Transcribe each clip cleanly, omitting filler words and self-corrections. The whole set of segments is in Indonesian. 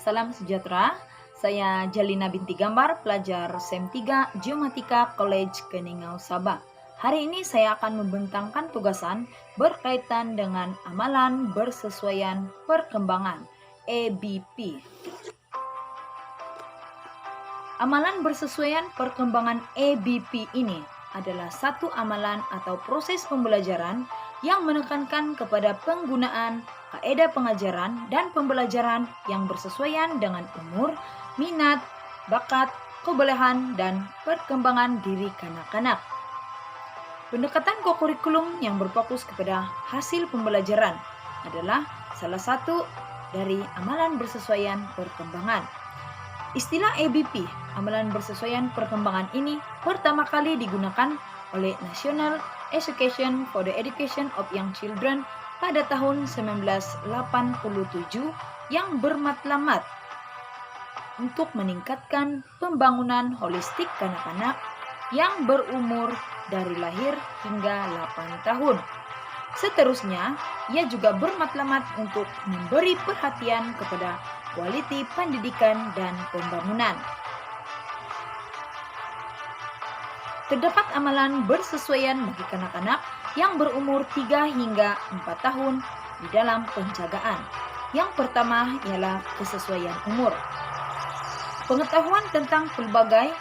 Salam sejahtera, saya Jalina Binti Gambar, pelajar SEM 3 Geomatika College Keningau, Sabah. Hari ini saya akan membentangkan tugasan berkaitan dengan amalan bersesuaian perkembangan (ABP). Amalan bersesuaian perkembangan ABP ini adalah satu amalan atau proses pembelajaran yang menekankan kepada penggunaan kaidah pengajaran dan pembelajaran yang bersesuaian dengan umur, minat, bakat, kebolehan, dan perkembangan diri kanak-kanak. Pendekatan kokurikulum yang berfokus kepada hasil pembelajaran adalah salah satu dari amalan bersesuaian perkembangan. Istilah ABP, amalan bersesuaian perkembangan ini pertama kali digunakan oleh National Association for the Education of Young Children pada tahun 1987 yang bermatlamat untuk meningkatkan pembangunan holistik kanak-kanak yang berumur dari lahir hingga 8 tahun. Seterusnya, ia juga bermatlamat untuk memberi perhatian kepada kualiti pendidikan dan pembangunan. Terdapat amalan bersesuaian bagi kanak-kanak yang berumur 3 hingga 4 tahun di dalam penjagaan. Yang pertama ialah kesesuaian umur. Pengetahuan tentang pelbagai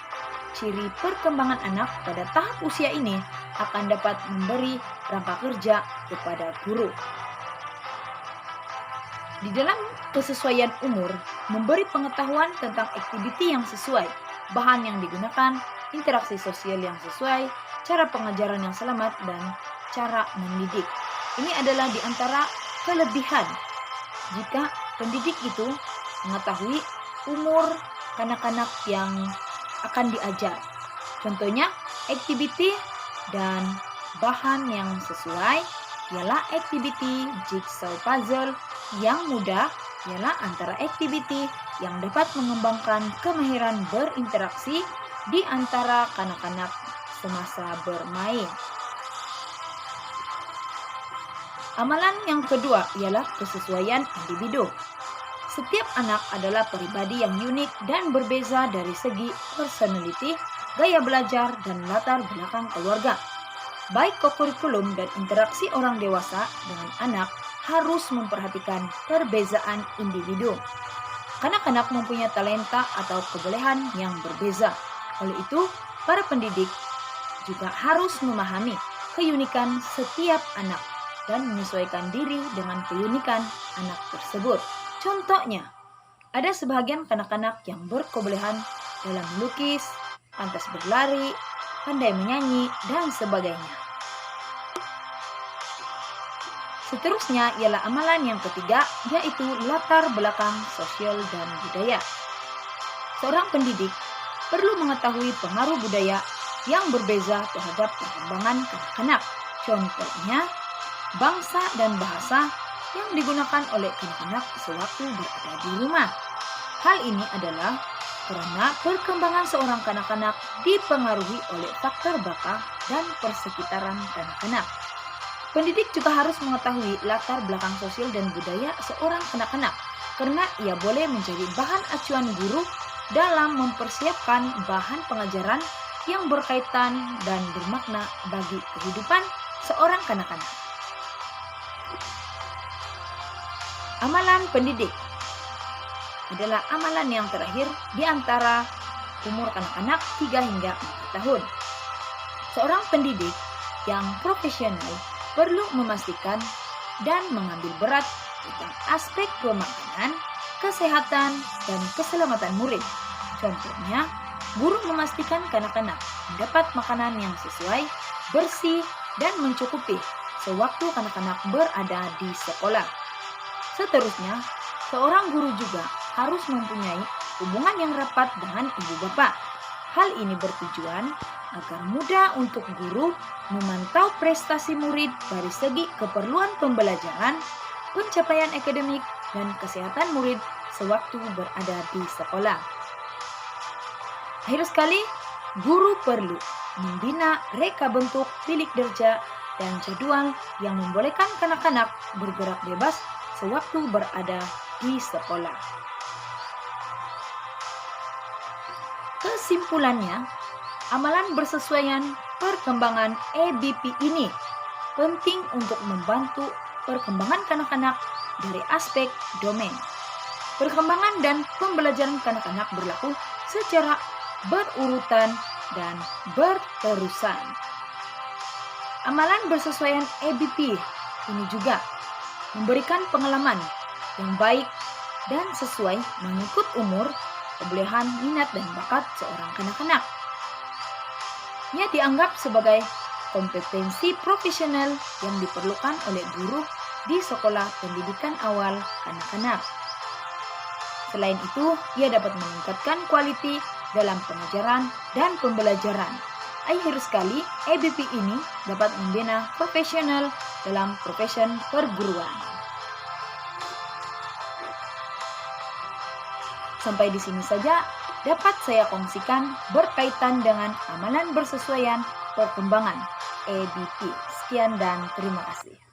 ciri perkembangan anak pada tahap usia ini akan dapat memberi rangka kerja kepada guru. Di dalam kesesuaian umur, memberi pengetahuan tentang aktiviti yang sesuai, bahan yang digunakan, interaksi sosial yang sesuai, cara pengajaran yang selamat, dan cara mendidik. Ini adalah di antara kelebihan jika pendidik itu mengetahui umur kanak-kanak yang akan diajar. Contohnya, aktiviti dan bahan yang sesuai ialah aktiviti jigsaw puzzle yang mudah ialah antara aktiviti yang dapat mengembangkan kemahiran berinteraksi di antara kanak-kanak semasa bermain. Amalan yang kedua ialah kesesuaian individu. Setiap anak adalah pribadi yang unik dan berbeza dari segi personality, gaya belajar, dan latar belakang keluarga. Baik kokurikulum dan interaksi orang dewasa dengan anak harus memperhatikan perbezaan individu. Kanak-kanak mempunyai talenta atau kebolehan yang berbeza. Oleh itu, para pendidik juga harus memahami keunikan setiap anak dan menyesuaikan diri dengan keunikan anak tersebut. Contohnya, ada sebagian kanak-kanak yang berkebolehan dalam melukis, pantas berlari, pandai menyanyi, dan sebagainya. Seterusnya ialah amalan yang ketiga, yaitu latar belakang sosial dan budaya. Seorang pendidik perlu mengetahui pengaruh budaya yang berbeza terhadap perkembangan kanak-kanak. Contohnya, bangsa dan bahasa yang digunakan oleh kanak-kanak sewaktu berada di rumah. Hal ini adalah karena perkembangan seorang kanak-kanak dipengaruhi oleh faktor bakat dan persekitaran kanak-kanak. Pendidik juga harus mengetahui latar belakang sosial dan budaya seorang kanak-kanak karena ia boleh menjadi bahan acuan guru dalam mempersiapkan bahan pengajaran yang berkaitan dan bermakna bagi kehidupan seorang kanak-kanak. Amalan pendidik adalah amalan yang terakhir di antara umur kanak-kanak 3 hingga 4 tahun. Seorang pendidik yang profesional perlu memastikan dan mengambil berat tentang aspek pemakanan, kesehatan, dan keselamatan murid. Contohnya, guru memastikan kanak-kanak mendapat makanan yang sesuai, bersih, dan mencukupi sewaktu kanak-kanak berada di sekolah. Seterusnya, seorang guru juga harus mempunyai hubungan yang rapat dengan ibu bapak. Hal ini bertujuan agar mudah untuk guru memantau prestasi murid dari segi keperluan pembelajaran, pencapaian akademik, dan kesehatan murid sewaktu berada di sekolah. Akhir sekali, guru perlu membina reka bentuk bilik kerja dan jadwal yang membolehkan kanak-kanak bergerak bebas sewaktu berada di sekolah. Kesimpulannya, amalan bersesuaian perkembangan EBP ini penting untuk membantu perkembangan kanak-kanak dari aspek domain. Perkembangan dan pembelajaran kanak-kanak berlaku secara berurutan dan berterusan. Amalan bersesuaian EBP ini juga memberikan pengalaman yang baik dan sesuai mengikut umur, kebolehan, minat, dan bakat seorang kanak-kanak. Ia dianggap sebagai kompetensi profesional yang diperlukan oleh guru di sekolah pendidikan awal kanak-kanak. Selain itu, ia dapat meningkatkan kualitas dalam pengajaran dan pembelajaran. Akhir sekali, EBP ini dapat membina profesional dalam profesi perguruan. Sampai di sini saja dapat saya kongsikan berkaitan dengan amalan bersesuaian perkembangan EBP. Sekian dan terima kasih.